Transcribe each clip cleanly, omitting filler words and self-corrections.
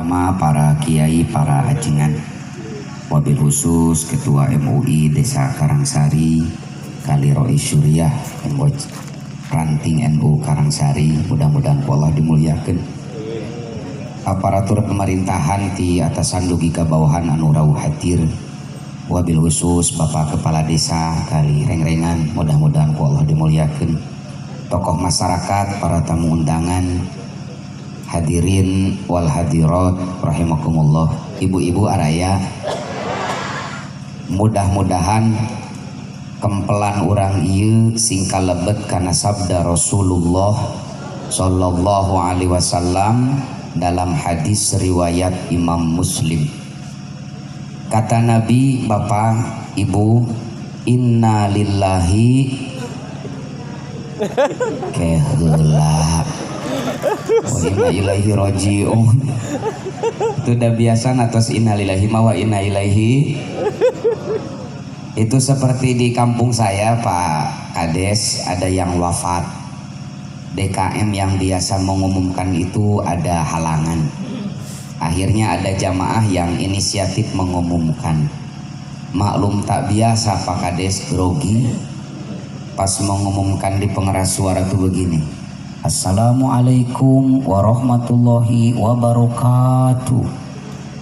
Pertama para kiai, para ajengan, wabil khusus Ketua MUI Desa Karangsari, Kali Rois Syuriah, Ranting NU Karangsari, mudah-mudahan Allah dimuliakan. Aparatur pemerintahan di atasan dugi ke bawahan anu rawuh hadir, wabil khusus Bapak Kepala Desa Kali Rengrengan, mudah-mudahan Allah dimuliakan. Tokoh masyarakat, para tamu undangan, hadirin wal hadirat rahimakumullah, ibu-ibu araya, mudah-mudahan kempelan urang ieu singka lebet karena sabda Rasulullah sallallahu alaihi wasallam dalam hadis riwayat Imam Muslim. Kata Nabi, Bapak, Ibu, inna lillahi keheula wa inna ilaihi rajiun. Itu udah biasa atas innalillahi wa inna ilaihi. Itu seperti di kampung saya Pak Kades, ada yang wafat, DKM yang biasa mengumumkan itu ada halangan. Akhirnya ada jamaah yang inisiatif mengumumkan. Maklum tak biasa Pak Kades, grogi. Pas mengumumkan di pengeras suara tuh begini, Assalamualaikum warahmatullahi wabarakatuh.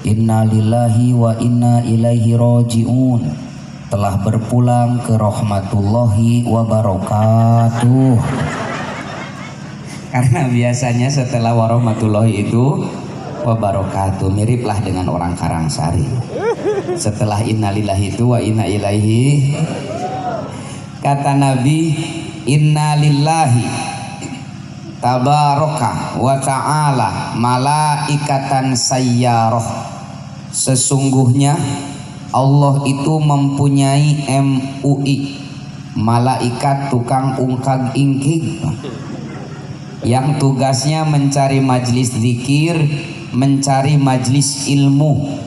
Inna lillahi wa inna ilaihi rajiun. Telah berpulang ke rahmatullahi wabarakatuh. Karena biasanya setelah warahmatullahi itu wabarakatuh, miriplah dengan orang Karangsari. Setelah innalillahi itu wa inna ilaihi, kata Nabi, inna lillahi tabaraka wa ta'ala malaikatan sayyarah. Sesungguhnya Allah itu mempunyai MUI, malaikat tukang ungkag ingkig, yang tugasnya mencari majlis zikir, mencari majlis ilmu.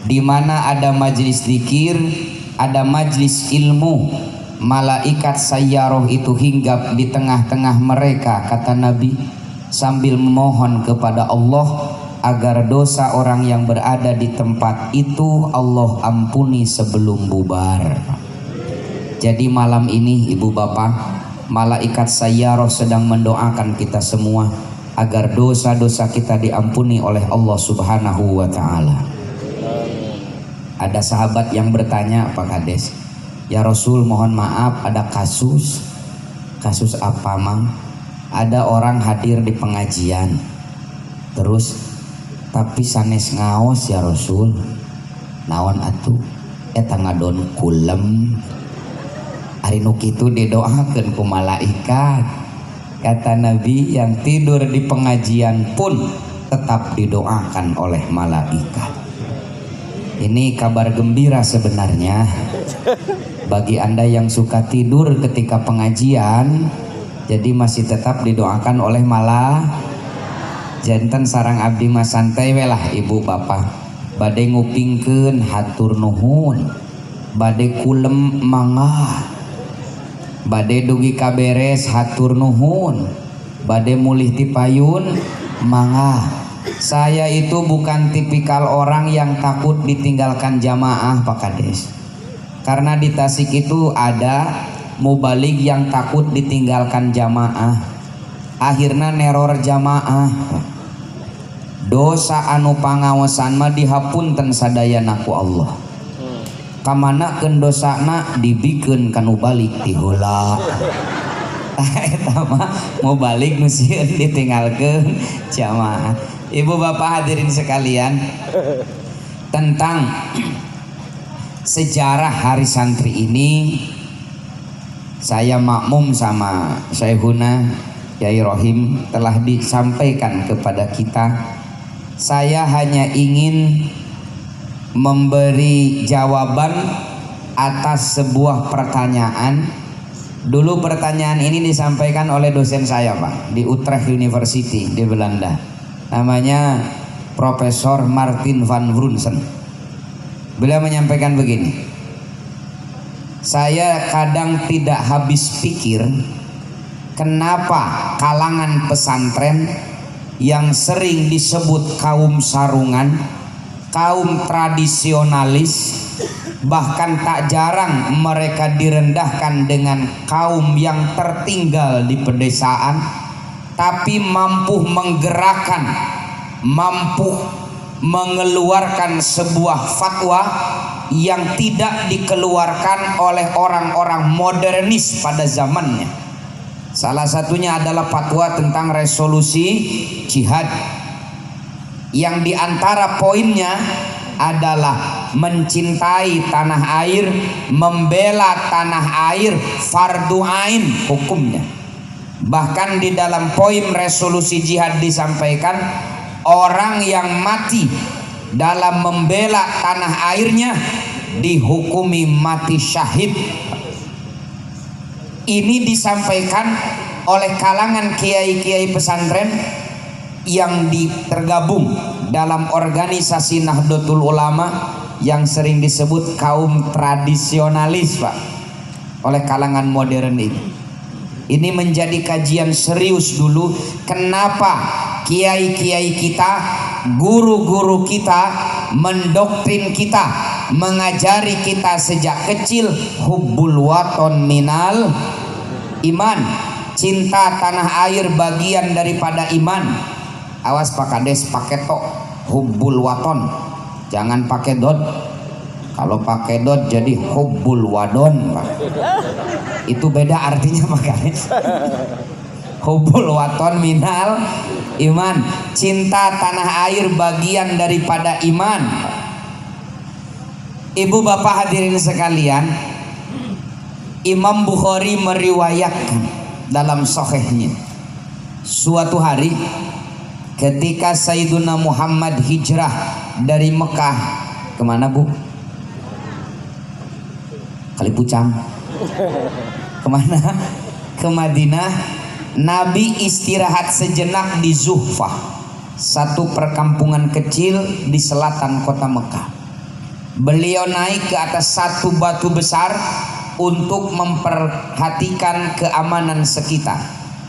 Di mana ada majlis zikir, ada majlis ilmu, malaikat sayyaroh itu hinggap di tengah-tengah mereka, kata Nabi, sambil memohon kepada Allah agar dosa orang yang berada di tempat itu Allah ampuni sebelum bubar. Jadi malam ini ibu bapak, malaikat sayyaroh sedang mendoakan kita semua agar dosa-dosa kita diampuni oleh Allah Subhanahu wa ta'ala. Ada sahabat yang bertanya, Pak Kades, ya Rasul, mohon maaf, ada kasus apa Mang? Ada orang hadir di pengajian, terus tapi sanes ngaos ya Rasul, naon atuh eta ngadon kulem. Ari nu kitu didoakeun ku malaikat. Kata Nabi, yang tidur di pengajian pun tetap didoakan oleh malaikat. Ini kabar gembira sebenarnya bagi Anda yang suka tidur ketika pengajian, jadi masih tetap didoakan oleh malaikat. Janten sarang abdi mah santai we lah ibu bapak, bade ngupingkeun hatur nuhun, bade kulem mangga, bade dugi kaberes hatur nuhun, bade mulih ti payun mangga. Saya itu bukan tipikal orang yang takut ditinggalkan jamaah Pak Kades, karena di Tasik itu ada mubalik yang takut ditinggalkan jamaah, akhirnya neror jamaah. Dosa anu pangawasan mah dihapunten sadayana ku Allah. Kamanakeun dosana dibikeun kanu balik ti heula. Eta mah mau balik nu sieun ditinggalkeun jamaah. Ibu bapak hadirin sekalian, tentang sejarah hari santri ini saya makmum sama Syekhuna Kyai Rohim telah disampaikan kepada kita. Saya hanya ingin memberi jawaban atas sebuah pertanyaan. Dulu pertanyaan ini disampaikan oleh dosen saya Pak di Utrecht University di Belanda. Namanya Profesor Martin van Brunsen. Beliau menyampaikan begini, saya kadang tidak habis pikir kenapa kalangan pesantren yang sering disebut kaum sarungan, kaum tradisionalis, bahkan tak jarang mereka direndahkan dengan kaum yang tertinggal di pedesaan, tapi mampu menggerakkan, mampu mengeluarkan sebuah fatwa yang tidak dikeluarkan oleh orang-orang modernis pada zamannya. Salah satunya adalah fatwa tentang resolusi jihad, yang diantara poinnya adalah mencintai tanah air, membela tanah air, fardu ain hukumnya. Bahkan di dalam poin resolusi jihad disampaikan, orang yang mati dalam membela tanah airnya dihukumi mati syahid. Ini disampaikan oleh kalangan kiai-kiai pesantren yang tergabung dalam organisasi Nahdlatul Ulama yang sering disebut kaum tradisionalis, Pak, oleh kalangan modern ini. Ini menjadi kajian serius dulu, kenapa kiai-kiai kita, guru-guru kita mendoktrin kita, mengajari kita sejak kecil hubbul waton minal iman, cinta tanah air bagian daripada iman. Awas Pak Kades, pakai tok hubbul waton, jangan pakai dot. Kalau pakai dot jadi hubbul wadon, Pak. Itu beda artinya Pak Kades. Hubbul waton minal iman, cinta tanah air bagian daripada iman. Ibu bapak hadirin sekalian, Imam Bukhari meriwayatkan dalam sahihnya, suatu hari ketika Sayyiduna Muhammad hijrah dari Mekah kemana Bu? Kalipucang. Kemana? Ke Madinah. Nabi istirahat sejenak di Zuhfah, satu perkampungan kecil di selatan kota Mekah. Beliau naik ke atas satu batu besar untuk memperhatikan keamanan sekitar,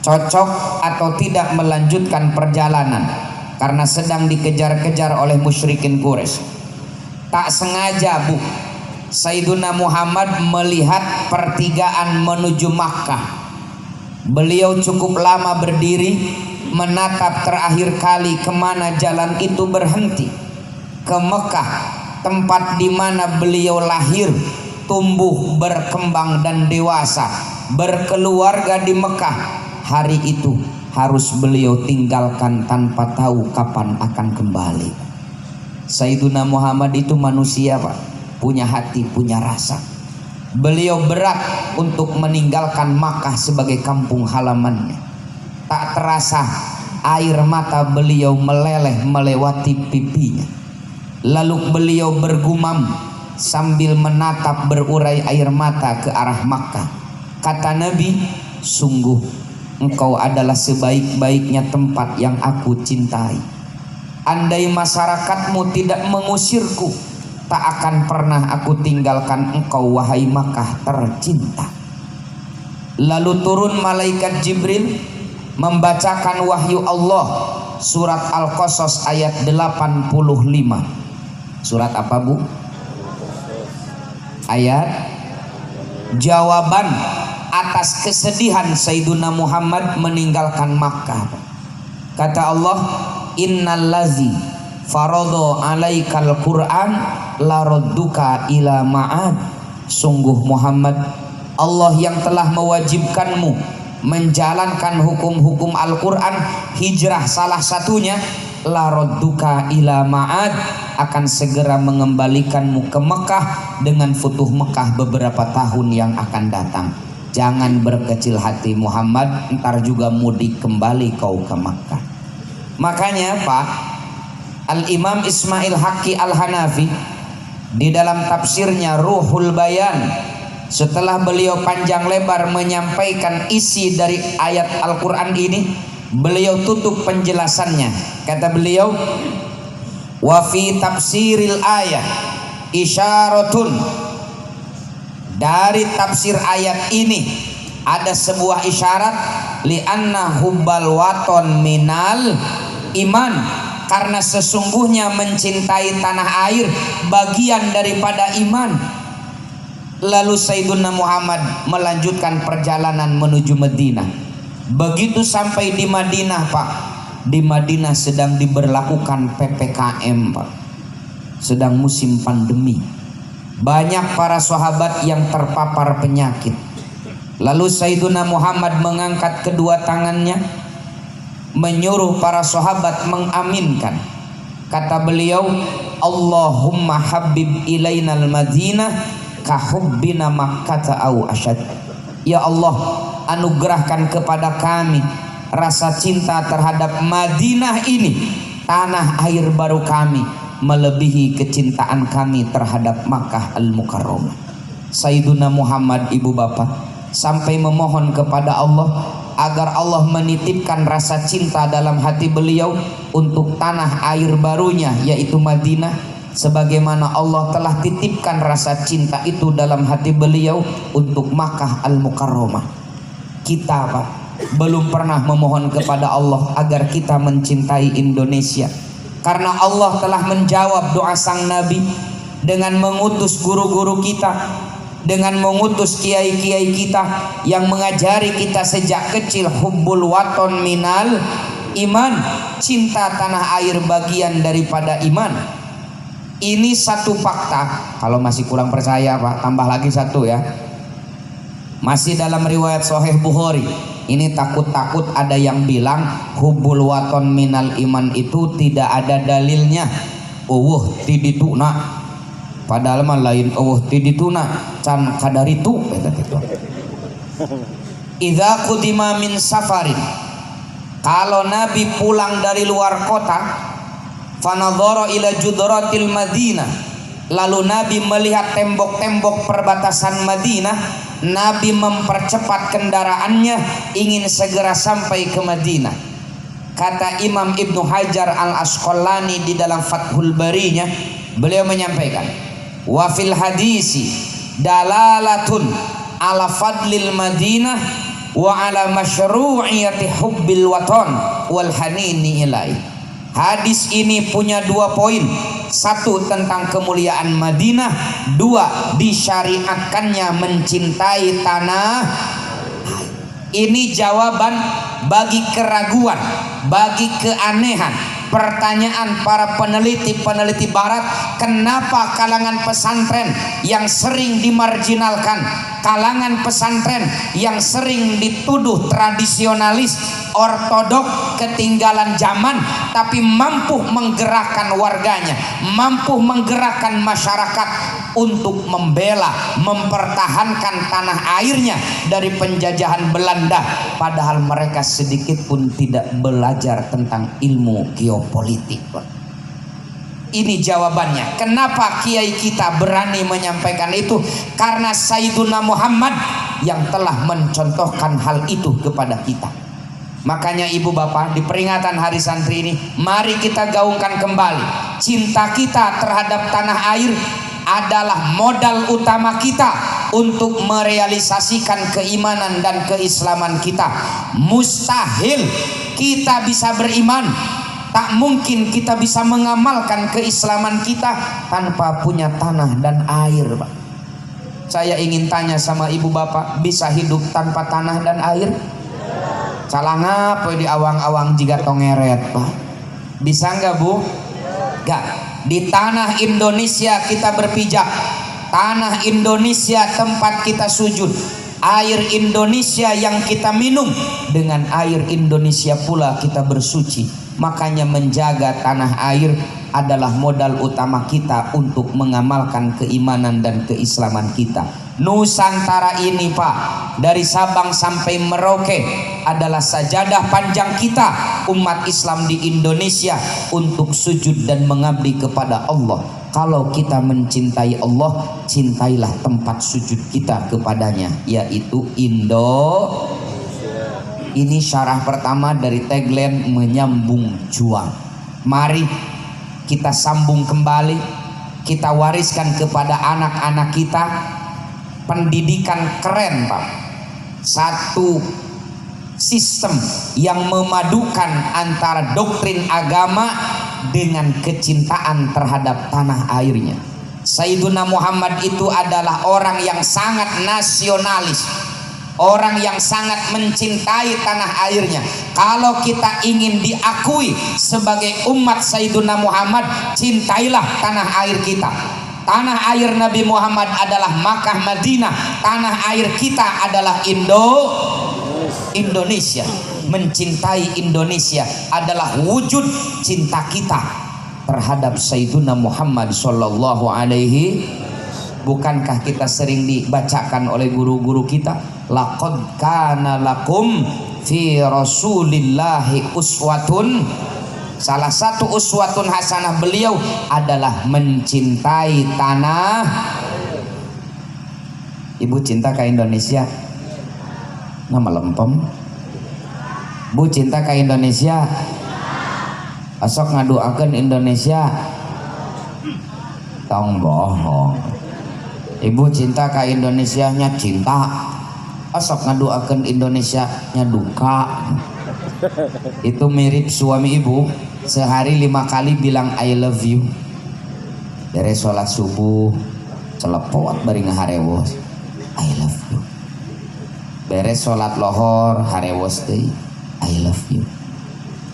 cocok atau tidak melanjutkan perjalanan karena sedang dikejar-kejar oleh musyrikin Quraisy. Tak sengaja Bu, Sayyiduna Muhammad melihat pertigaan menuju Makkah. Beliau cukup lama berdiri menatap terakhir kali kemana jalan itu berhenti, ke Mekah, tempat di mana beliau lahir, tumbuh, berkembang dan dewasa, berkeluarga di Mekah. Hari itu harus beliau tinggalkan tanpa tahu kapan akan kembali. Sayyiduna Muhammad itu manusia, Pak, punya hati, punya rasa. Beliau berat untuk meninggalkan Makkah sebagai kampung halamannya. Tak terasa air mata beliau meleleh melewati pipinya. Lalu beliau bergumam sambil menatap berurai air mata ke arah Makkah. Kata Nabi, sungguh engkau adalah sebaik-baiknya tempat yang aku cintai. Andai masyarakatmu tidak mengusirku, tak akan pernah aku tinggalkan engkau wahai Makkah tercinta. Lalu turun malaikat Jibril membacakan wahyu Allah, surat Al-Qasas ayat 85. Surat apa Bu? Ayat jawaban atas kesedihan Sayyiduna Muhammad meninggalkan Makkah. Kata Allah, innallazi faradha alaikal Qur'an laradduka ila ma'ad. Sungguh Muhammad, Allah yang telah mewajibkanmu menjalankan hukum-hukum Al-Quran, hijrah salah satunya, laradduka ila ma'ad, akan segera mengembalikanmu ke Mekah dengan futuh Mekah beberapa tahun yang akan datang. Jangan berkecil hati Muhammad, ntar juga mudik kembali kau ke Mekah. Makanya Pak, Al-Imam Ismail Haqqi Al-Hanafi di dalam tafsirnya Ruhul Bayan, setelah beliau panjang lebar menyampaikan isi dari ayat Al-Quran ini, beliau tutup penjelasannya. Kata beliau, wa fi tafsiril ayat isyaratun, dari tafsir ayat ini ada sebuah isyarat, li anna hubbal waton minal iman, karena sesungguhnya mencintai tanah air bagian daripada iman. Lalu Sayyiduna Muhammad melanjutkan perjalanan menuju Madinah. Begitu sampai di Madinah, Pak, di Madinah sedang diberlakukan PPKM, Pak. Sedang musim pandemi. Banyak para sahabat yang terpapar penyakit. Lalu Sayyiduna Muhammad mengangkat kedua tangannya, menyuruh para sahabat mengaminkan. Kata beliau, Allahumma habib ilainal Madinah kahubbina Makkah au asyad. Ya Allah, anugerahkan kepada kami rasa cinta terhadap Madinah ini, tanah air baru kami, melebihi kecintaan kami terhadap Makkah al-Mukarramah. Sayyiduna Muhammad, ibu bapak, sampai memohon kepada Allah agar Allah menitipkan rasa cinta dalam hati beliau untuk tanah air barunya, yaitu Madinah, sebagaimana Allah telah titipkan rasa cinta itu dalam hati beliau untuk Makkah al-Mukarramah. Kita, Pak, belum pernah memohon kepada Allah agar kita mencintai Indonesia, karena Allah telah menjawab doa sang Nabi dengan mengutus guru-guru kita, dengan mengutus kiai-kiai kita yang mengajari kita sejak kecil hubbul waton minal iman, cinta tanah air bagian daripada iman. Ini satu fakta. Kalau masih kurang percaya, Pak, tambah lagi satu ya. Masih dalam riwayat Sahih Bukhari. Ini takut-takut ada yang bilang hubbul waton minal iman itu tidak ada dalilnya. Tidituna. Padahal mah lain tidituna can kadaritu kata gitu. Idza qudima min safarin. Kalau Nabi pulang dari luar kota, fanadhara ila judratil Madinah, lalu Nabi melihat tembok-tembok perbatasan Madinah, Nabi mempercepat kendaraannya ingin segera sampai ke Madinah. Kata Imam Ibnu Hajar Al-Asqalani di dalam Fathul Barinya, beliau menyampaikan, wa fil hadisi dalalatun ala fadlil Madinah wa ala masyru'iyati hubbil waton wal hanini ilai. Hadis ini punya dua poin. Satu, tentang kemuliaan Madinah. Dua, disyariatkannya mencintai tanah. Ini jawaban bagi keraguan, bagi keanehan, pertanyaan para peneliti barat, kenapa kalangan pesantren yang sering dimarginalkan, kalangan pesantren yang sering dituduh tradisionalis, ortodok, ketinggalan zaman, tapi mampu menggerakkan warganya, mampu menggerakkan masyarakat untuk membela, mempertahankan tanah airnya dari penjajahan Belanda, padahal mereka sedikit pun tidak belajar tentang ilmu geopolitik. Ini jawabannya. Kenapa kiai kita berani menyampaikan itu? Karena Sayyiduna Muhammad yang telah mencontohkan hal itu kepada kita. Makanya ibu bapak, di peringatan hari santri ini, mari kita gaungkan kembali cinta kita terhadap tanah air adalah modal utama kita untuk merealisasikan keimanan dan keislaman kita. Mustahil kita bisa beriman, tak mungkin kita bisa mengamalkan keislaman kita tanpa punya tanah dan air, Pak. Saya ingin tanya sama ibu bapak, bisa hidup tanpa tanah dan air? Calanga apa di awang-awang jika tongeret, Pak? Bisa nggak, Bu? Nggak. Di tanah Indonesia kita berpijak, tanah Indonesia tempat kita sujud, air Indonesia yang kita minum, dengan air Indonesia pula kita bersuci. Makanya menjaga tanah air adalah modal utama kita untuk mengamalkan keimanan dan keislaman kita. Nusantara ini, Pak, dari Sabang sampai Merauke adalah sajadah panjang kita umat Islam di Indonesia untuk sujud dan mengabdi kepada Allah. Kalau kita mencintai Allah, cintailah tempat sujud kita kepadanya, yaitu Indonesia. Ini syarah pertama dari tagline menyambung juang. Mari kita sambung kembali, kita wariskan kepada anak-anak kita pendidikan keren, Pak. Satu, sistem yang memadukan antara doktrin agama dengan kecintaan terhadap tanah airnya. Sayyiduna Muhammad itu adalah orang yang sangat nasionalis, orang yang sangat mencintai tanah airnya. Kalau kita ingin diakui sebagai umat Sayyiduna Muhammad, cintailah tanah air kita. Tanah air Nabi Muhammad adalah Makkah Madinah, tanah air kita adalah Indonesia. Mencintai Indonesia adalah wujud cinta kita terhadap Sayyiduna Muhammad sallallahu alaihi. Bukankah kita sering dibacakan oleh guru-guru kita, laqad kana lakum fi rasulillahi uswatun. Salah satu uswatun hasanah beliau adalah mencintai tanah. Ibu cinta ke Indonesia? Nama lempem. Bu cinta ke Indonesia? Asok ngaduakeun Indonesia? Tong bohong. Ibu cinta ke Indonesia nya cinta. Asok ngaduakeun Indonesia nya duka. Itu mirip suami ibu sehari 5 kali bilang I love you. Dari sholat subuh celepot bari ngaharewos I love you. Beres sholat lohor harewos deui I love you.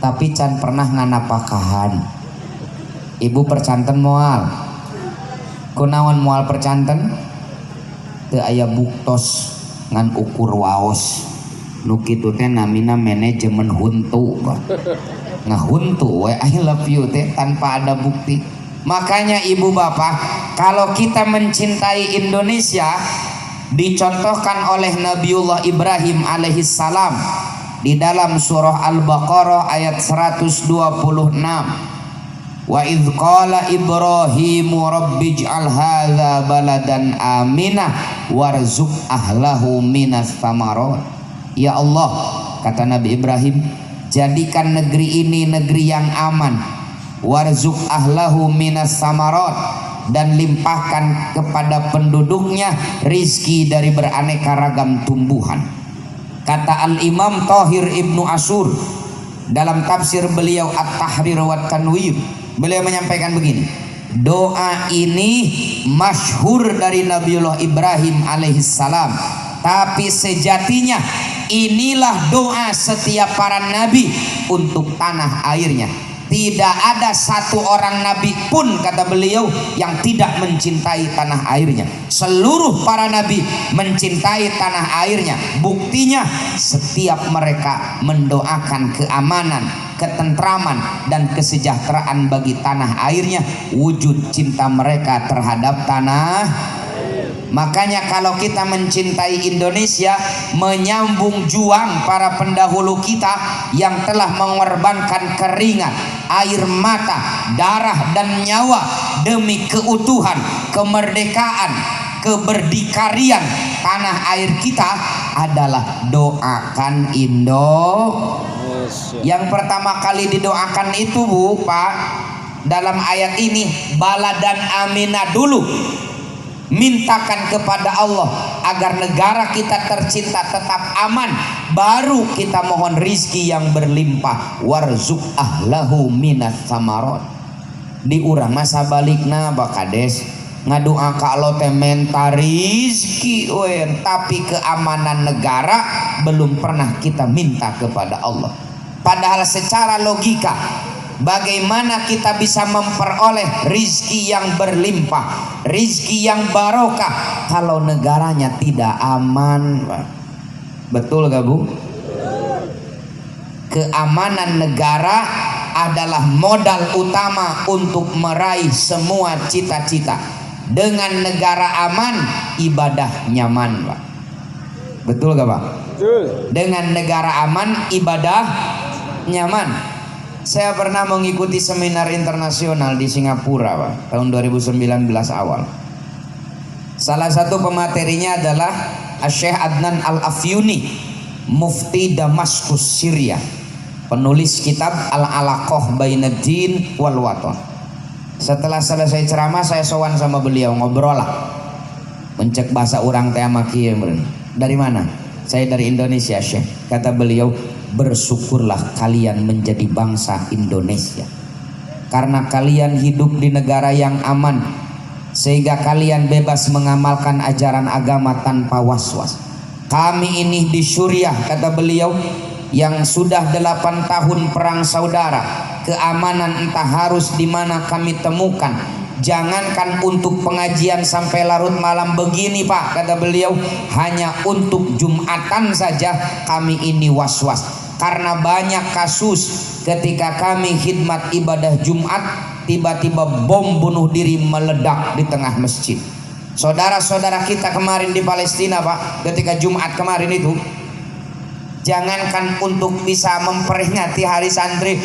Tapi can pernah nganapakahan. Ibu percanten moal. Kunaon moal percanten? Teu aya buktos ngan ukur waos. Nu kitu teh namina manajemen huntu. Ngahuntu we I love you teh tanpa ada bukti. Makanya ibu bapak, kalau kita mencintai Indonesia dicontohkan oleh Nabiullah Ibrahim alaihissalam di dalam surah Al-Baqarah ayat 126. Wa idz qala Ibrahimu rabbij'al hadza baladan aminah warzuq ahlahu minas tsamarat. Ya Allah, kata Nabi Ibrahim, jadikan negeri ini negeri yang aman. Warzuq ahlahu minas samarat, dan limpahkan kepada penduduknya rizki dari beraneka ragam tumbuhan. Kata Al-Imam Thahir Ibnu Ashur dalam tafsir beliau At-Tahrir wa Tanwir, beliau menyampaikan begini, doa ini masyhur dari Nabiullah Ibrahim alaihissalam, tapi sejatinya inilah doa setiap para nabi untuk tanah airnya. Tidak ada satu orang nabi pun, kata beliau, yang tidak mencintai tanah airnya. Seluruh para nabi mencintai tanah airnya. Buktinya setiap mereka mendoakan keamanan, ketentraman, dan kesejahteraan bagi tanah airnya. Wujud cinta mereka terhadap tanah. Makanya kalau kita mencintai Indonesia, menyambung juang para pendahulu kita yang telah mengorbankan keringat, air mata, darah, dan nyawa demi keutuhan, kemerdekaan, keberdikarian tanah air kita adalah doakan Indonesia. Yang pertama kali didoakan itu Bu, Pak, dalam ayat ini baladan aminah dulu. Mintakan kepada Allah agar negara kita tercinta tetap aman, baru kita mohon rizki yang berlimpah. Warzuq ahlahu minas samarat. Di urang masa balikna bakades ngadoa ka Allah teh menta rizki we, tapi keamanan negara belum pernah kita minta kepada Allah. Padahal secara logika, bagaimana kita bisa memperoleh rizki yang berlimpah, rizki yang barokah kalau negaranya tidak aman? Betul gak Bu? Keamanan negara adalah modal utama untuk meraih semua cita-cita. Dengan negara aman, ibadah nyaman, Pak. Betul gak Pak? Betul. Dengan negara aman, ibadah nyaman. Saya pernah mengikuti seminar internasional di Singapura, Pak, tahun 2019 awal. Salah satu pematerinya adalah Syekh Adnan Al-Afyuni, Mufti Damaskus, Syria, penulis kitab Al-Alaqah Bainaddin wal Watan. Setelah selesai ceramah, saya sowan sama beliau, ngobrol lah. Mencek bahasa orang teh maki. Dari mana? Saya dari Indonesia, Syekh. Kata beliau, bersyukurlah kalian menjadi bangsa Indonesia, karena kalian hidup di negara yang aman, sehingga kalian bebas mengamalkan ajaran agama tanpa was-was. Kami ini di Suriah, kata beliau, yang sudah 8 tahun perang saudara, keamanan entah harus di mana kami temukan. Jangankan untuk pengajian sampai larut malam begini Pak, kata beliau, hanya untuk Jumatan saja kami ini was-was, karena banyak kasus ketika kami khidmat ibadah Jumat, tiba-tiba bom bunuh diri meledak di tengah masjid. Saudara-saudara kita kemarin di Palestina Pak, ketika Jumat kemarin itu, jangankan untuk bisa memperingati hari santri,